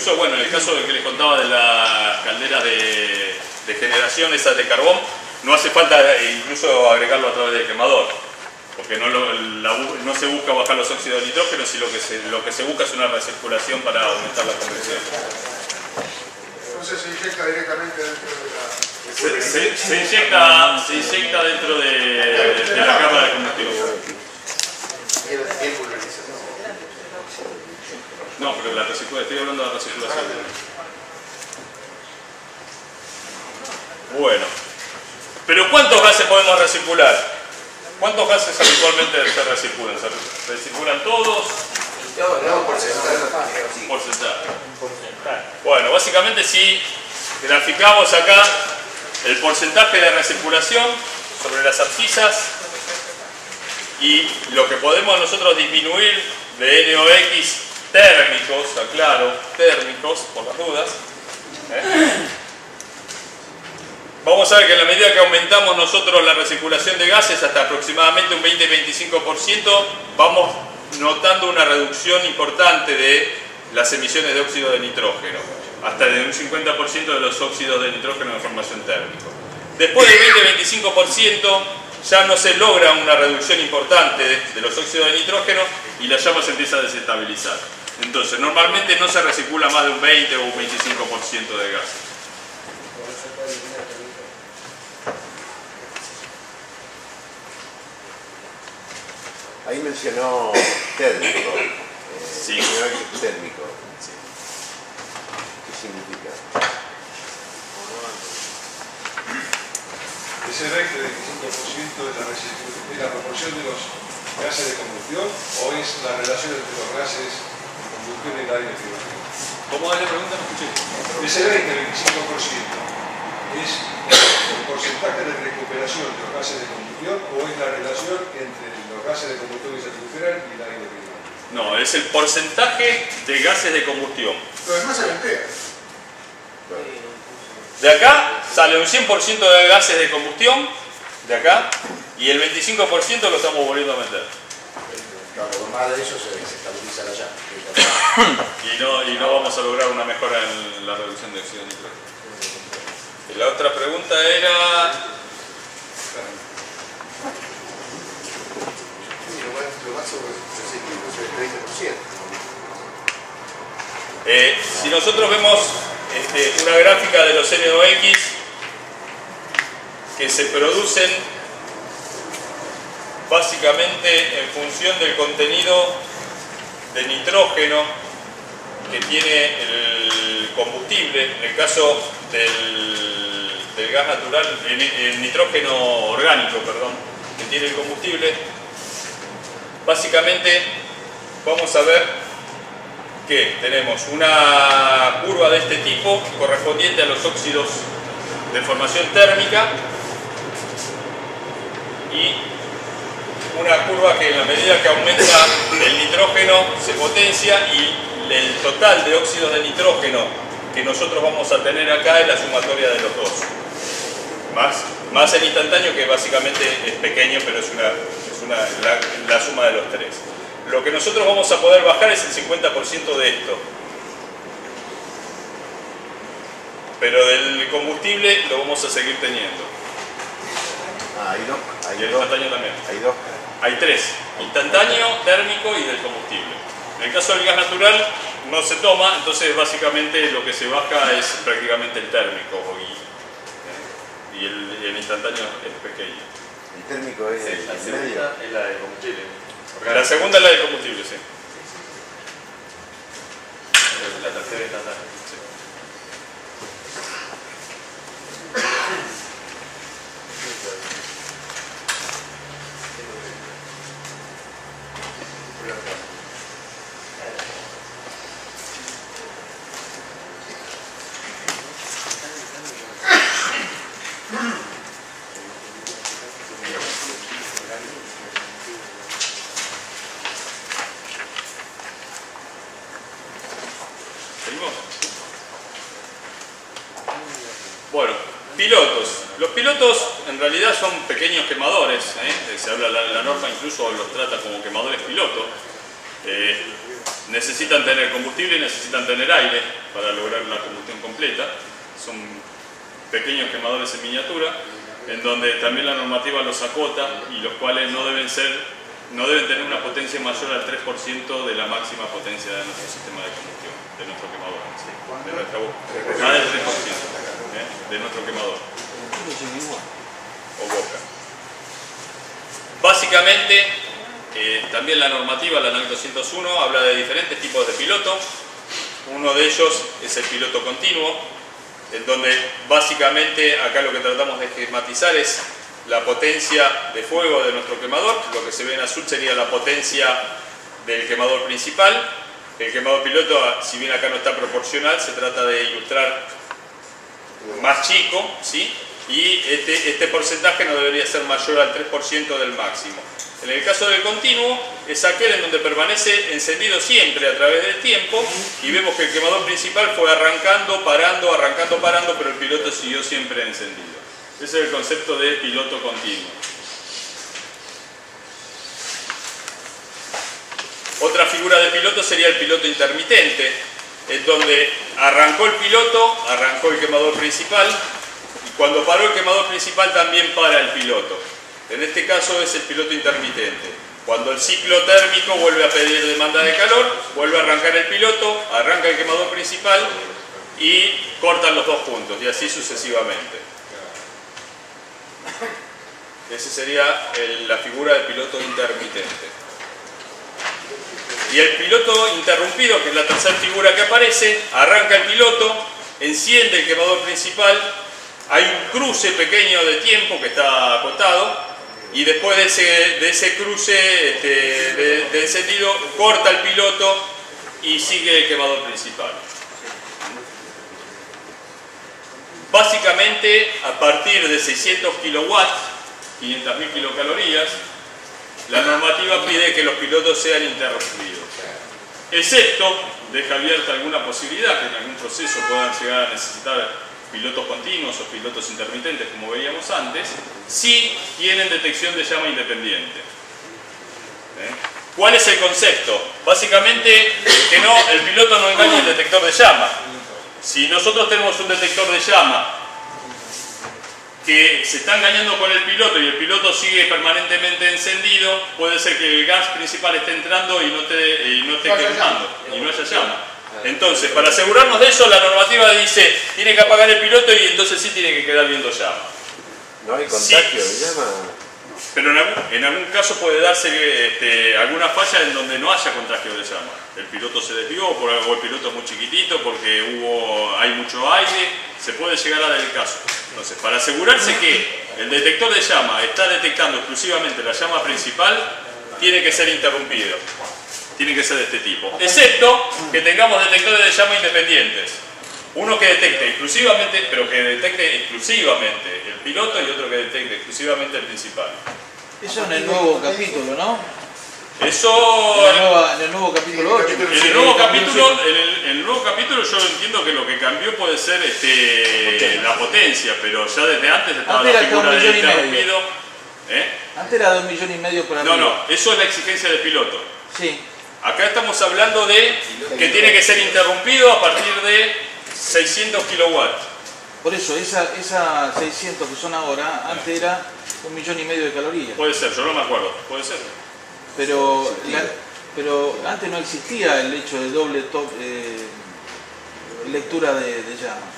incluso, bueno, en el caso del que les contaba de las calderas de generación, esas de carbón, no hace falta incluso agregarlo a través del quemador, porque no se busca bajar los óxidos de nitrógeno, sino lo que se busca es una recirculación para aumentar la conversión. Entonces se inyecta directamente dentro de la... Se inyecta dentro de la cámara de combustión. No, pero estoy hablando de la recirculación. Bueno. Pero ¿cuántos gases podemos recircular? ¿Cuántos gases habitualmente se recirculan? ¿Se recirculan todos? Porcentaje. Bueno, básicamente si graficamos acá el porcentaje de recirculación sobre las abscisas y lo que podemos nosotros disminuir de NOx térmicos, aclaro, térmicos, por las dudas. Vamos a ver que en la medida que aumentamos nosotros la recirculación de gases hasta aproximadamente un 20-25%, vamos notando una reducción importante de las emisiones de óxido de nitrógeno, hasta de un 50% de los óxidos de nitrógeno de formación térmica. Después del 20-25% ya no se logra una reducción importante de los óxidos de nitrógeno y la llama se empieza a desestabilizar. Entonces, normalmente no se recircula más de un 20 o un 25% de gas. Ahí mencionó térmico. Sí. Térmico. Sí. ¿Qué significa? Ese 20-25% es la proporción de los gases de combustión o es la relación entre los gases de combustión y el aire frigorífico. ¿Cómo es la pregunta? No escuché. Ese 20-25% es el porcentaje de recuperación de los gases de combustión o es la relación entre los gases de combustión que se recuperan y el aire frigorífico. No, es el porcentaje de gases de combustión. Lo demás se ventea. De acá sale un 100% de gases de combustión, de acá, y el 25% lo estamos volviendo a meter. Claro, con más de eso se estabiliza la llama. Y no vamos a lograr una mejora en la reducción de óxido de nitrógeno. Y la otra pregunta era... Lo más sobre el 30%. Si nosotros vemos una gráfica de los NOx que se producen básicamente en función del contenido de nitrógeno que tiene el combustible, en el caso del gas natural, el nitrógeno orgánico, perdón, que tiene el combustible, básicamente vamos a ver que tenemos una curva de este tipo correspondiente a los óxidos de formación térmica y una curva que en la medida que aumenta el nitrógeno se potencia y el total de óxidos de nitrógeno que nosotros vamos a tener acá es la sumatoria de los dos. Más el instantáneo, que básicamente es pequeño, pero es la suma de los tres. Lo que nosotros vamos a poder bajar es el 50% de esto. Pero del combustible lo vamos a seguir teniendo. Hay y el instantáneo también. Hay dos. Hay tres: instantáneo, térmico y del combustible. En el caso del gas natural no se toma, entonces básicamente lo que se baja es prácticamente el térmico y el instantáneo es pequeño. El térmico es el medio. Es la de combustible. La segunda es la del combustible, sí. La tercera instantánea. Sí. ¿Seguimos? Bueno, pilotos. Los pilotos en realidad son pequeños quemadores, se habla la norma, incluso los trata como quemadores pilotos, necesitan tener combustible y necesitan tener aire para lograr la combustión completa. Son pequeños quemadores en miniatura, en donde también la normativa los acota y los cuales no deben tener una potencia mayor al 3% de la máxima potencia de nuestro sistema de combustión, de nuestro quemador, ¿sí? De nuestra boca. Más del 3% de nuestro quemador o boca. Básicamente, también la normativa, la NAC 201, habla de diferentes tipos de piloto. Uno de ellos es el piloto continuo, en donde básicamente acá lo que tratamos de esquematizar es la potencia de fuego de nuestro quemador. Lo que se ve en azul sería la potencia del quemador principal. El quemador piloto, si bien acá no está proporcional, se trata de ilustrar más chico, ¿sí? Y este porcentaje no debería ser mayor al 3% del máximo. En el caso del continuo, es aquel en donde permanece encendido siempre a través del tiempo, y vemos que el quemador principal fue arrancando, parando, pero el piloto siguió siempre encendido. Ese es el concepto de piloto continuo. Otra figura de piloto sería el piloto intermitente, en donde arrancó el piloto, arrancó el quemador principal, y cuando paró el quemador principal también para el piloto. En este caso es el piloto intermitente. Cuando el ciclo térmico vuelve a pedir demanda de calor, vuelve a arrancar el piloto, arranca el quemador principal y cortan los dos juntos, y así sucesivamente. Esa sería la figura del piloto intermitente. Y el piloto interrumpido, que es la tercera figura que aparece, arranca el piloto, enciende el quemador principal, hay un cruce pequeño de tiempo que está acotado, y después de ese cruce de encendido, corta el piloto y sigue el quemador principal. Básicamente, a partir de 600 kilowatts, 500.000 kilocalorías, la normativa pide que los pilotos sean interrumpidos. Excepto, deja abierta alguna posibilidad que en algún proceso puedan llegar a necesitar pilotos continuos o pilotos intermitentes, como veíamos antes, si tienen detección de llama independiente. ¿Cuál es el concepto? Básicamente, que el piloto no engañe el detector de llama. Si nosotros tenemos un detector de llama que se está engañando con el piloto y el piloto sigue permanentemente encendido, puede ser que el gas principal esté entrando y no esté quemando, y no haya llama. Entonces, para asegurarnos de eso, la normativa dice, tiene que apagar el piloto y entonces sí tiene que quedar viendo llama. No hay contagio de llama. Pero en algún caso puede darse alguna falla en donde no haya contagio de llama. El piloto se desvió, o el piloto es muy chiquitito porque hay mucho aire, se puede llegar a dar el caso. Entonces, para asegurarse que el detector de llama está detectando exclusivamente la llama principal, tiene que ser interrumpido. Tiene que ser de este tipo. Excepto que tengamos detectores de llama independientes. Uno que detecte exclusivamente, pero que detecte exclusivamente el piloto, y otro que detecte exclusivamente el principal. Eso en el nuevo capítulo, ¿no? Eso... En el nuevo capítulo 8. En el nuevo capítulo yo entiendo que lo que cambió puede ser la potencia, pero ya desde antes estaba la figura del interrumpido. Antes era de 1,5 millones para arriba. No, eso es la exigencia del piloto. Sí. Acá estamos hablando de que tiene que ser interrumpido a partir de 600 kilowatts. Por eso, esa 600 que son ahora, antes era 1,5 millones de calorías. Puede ser, yo no me acuerdo, puede ser. Pero antes no existía el hecho de doble lectura de llama.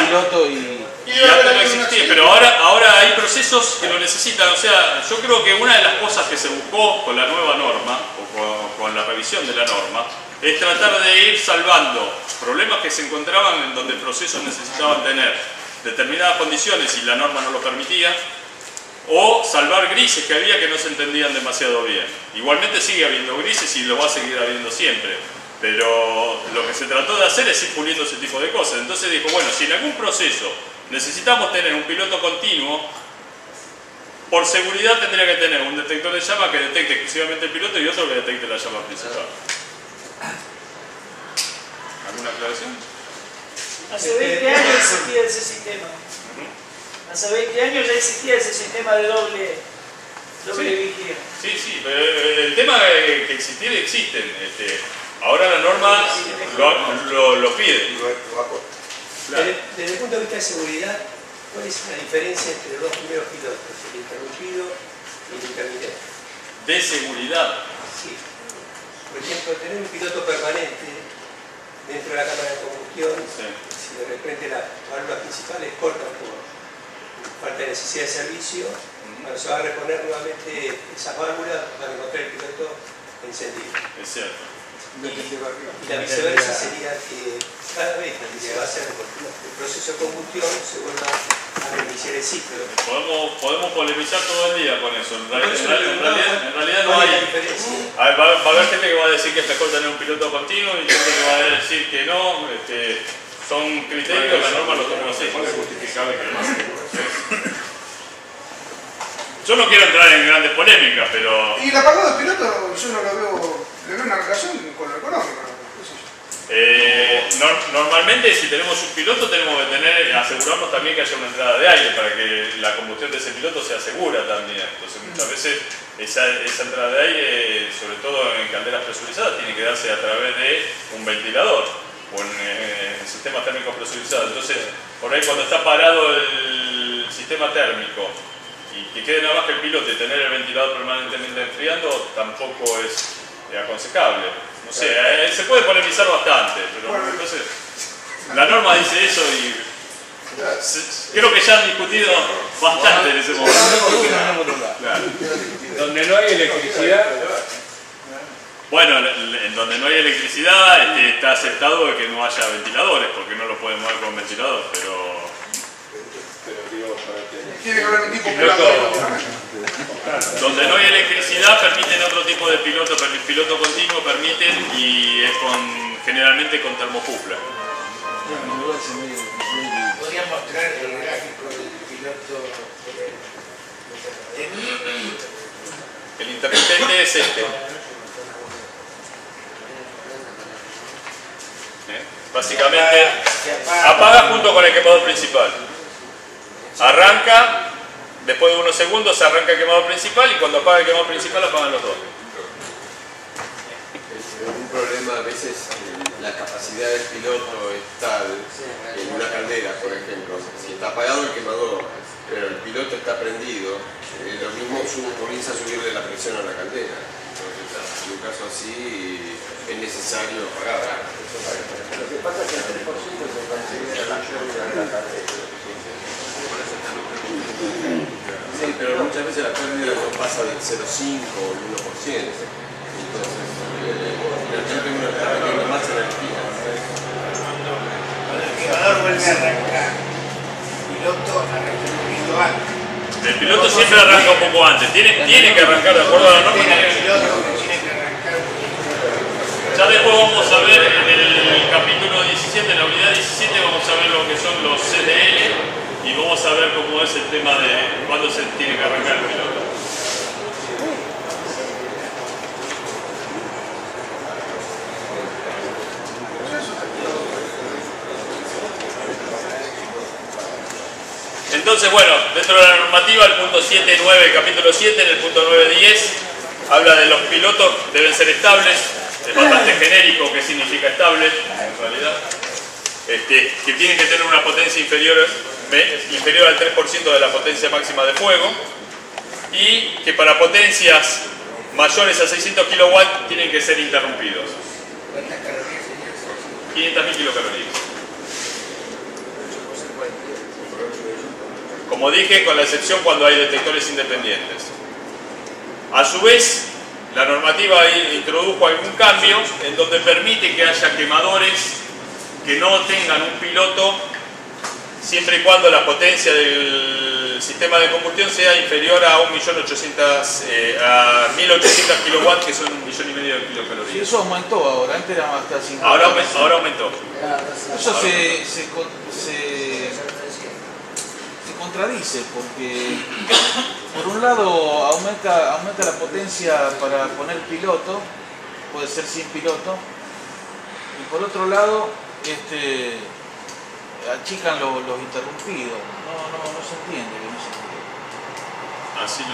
Piloto y antes no existía, pero ahora hay procesos que lo necesitan. O sea, yo creo que una de las cosas que se buscó con la nueva norma, o con la revisión de la norma, es tratar de ir salvando problemas que se encontraban en donde procesos necesitaban tener determinadas condiciones y la norma no lo permitía, o salvar grises que había que no se entendían demasiado bien. Igualmente sigue habiendo grises y lo va a seguir habiendo siempre, pero lo que se trató de hacer es ir puliendo ese tipo de cosas. Entonces dijo, bueno, si en algún proceso necesitamos tener un piloto continuo, por seguridad tendría que tener un detector de llama que detecte exclusivamente el piloto y otro que detecte la llama principal. ¿Alguna aclaración? Hace 20 años existía ese sistema. Hace 20 años ya existía ese sistema de doble vigía. Sí, pero el tema que existir existen. Ahora la norma lo pide. Claro. Desde el punto de vista de seguridad, ¿cuál es la diferencia entre los dos primeros pilotos, el interrumpido y el intermitente? De seguridad. Sí. Por ejemplo, tener un piloto permanente dentro de la cámara de combustión, Sí. si de repente las válvulas principales cortan por falta de necesidad de servicio, cuando se va a reponer nuevamente esas válvulas, van a encontrar el piloto encendido. Es cierto. Y la viceversa sería que cada vez que se va a hacer el proceso de combustión se vuelva a reiniciar el ciclo. Podemos polemizar todo el día con eso. En realidad no ¿Cuál es hay. la diferencia? Va a haber gente que va a decir que es mejor tener un piloto continuo y gente que va a decir que no. Son criterios, la norma lo toma así. Yo no quiero entrar en grandes polémicas, pero Y el apagado del piloto, yo no lo veo, le veo una relación con lo económico, qué sé yo. normalmente si tenemos un piloto tenemos que asegurarnos también que haya una entrada de aire para que la combustión de ese piloto sea segura también. Entonces muchas veces esa entrada de aire, sobre todo en calderas presurizadas, tiene que darse a través de un ventilador o en sistemas térmicos presurizados. Entonces por ahí cuando está parado el sistema térmico y que quede nada más que el piloto y tener el ventilador permanentemente enfriando tampoco es aconsejable. No sé, se puede polemizar bastante, pero Bueno, entonces la norma dice eso y creo que ya han discutido bastante en ese momento. Claro. Donde no hay electricidad, Bueno, en donde no hay electricidad está aceptado de que no haya ventiladores, porque no lo pueden mover con ventilador, pero Tiene que haber un tipo donde no hay electricidad permiten otro tipo de piloto, pero el piloto continuo permiten y es generalmente con termocupla. ¿Podrían mostrar el gráfico del piloto? El intermitente es este. Básicamente apaga junto con el quemador principal. Arranca, después de unos segundos se arranca el quemador principal y cuando apaga el quemador principal apagan los dos. Un problema a veces, la capacidad del piloto es tal, en una caldera por ejemplo, si está apagado el quemador, pero el piloto está prendido, lo mismo comienza a subirle la presión a la caldera. Entonces, en un caso así es necesario apagar. Lo que pasa es que el 3% se considera la pérdida de la cartera. Sí, pero muchas veces la pérdida no pasa del 0,5 o el 1%. Entonces, uno está metiendo más energía. Cuando el quemador vuelve a arrancar, el piloto arranca un poquito antes. El piloto siempre arranca un poco antes, tiene que arrancar de acuerdo a la norma. El piloto tiene que arrancar un poquito antes. Ya después vamos a ver en el capítulo 17, en la unidad 17 vamos a ver lo que son los CDL y vamos a ver cómo es el tema de cuándo se tiene que arrancar el piloto. Entonces, bueno, dentro de la normativa, el punto 7.9, capítulo 7, en el punto 9.10, habla de los pilotos deben ser estables, es bastante genérico qué significa estable, en realidad, que tienen que tener una potencia inferior al 3% de la potencia máxima de fuego, y que para potencias mayores a 600 kW tienen que ser interrumpidos. ¿Cuántas calorías serían? 500.000 kilocalorías. Como dije, con la excepción cuando hay detectores independientes. A su vez, la normativa introdujo algún cambio en donde permite que haya quemadores que no tengan un piloto siempre y cuando la potencia del sistema de combustión sea inferior a 1.800.000 kW, que son 1,5 millones de Sí, kilocalorías. eso aumentó ahora, antes era hasta 50. Ahora aumentó. Eso se contradice porque por un lado aumenta la potencia para poner piloto, puede ser sin piloto, y por otro lado achican los interrumpidos. No se entiende. Así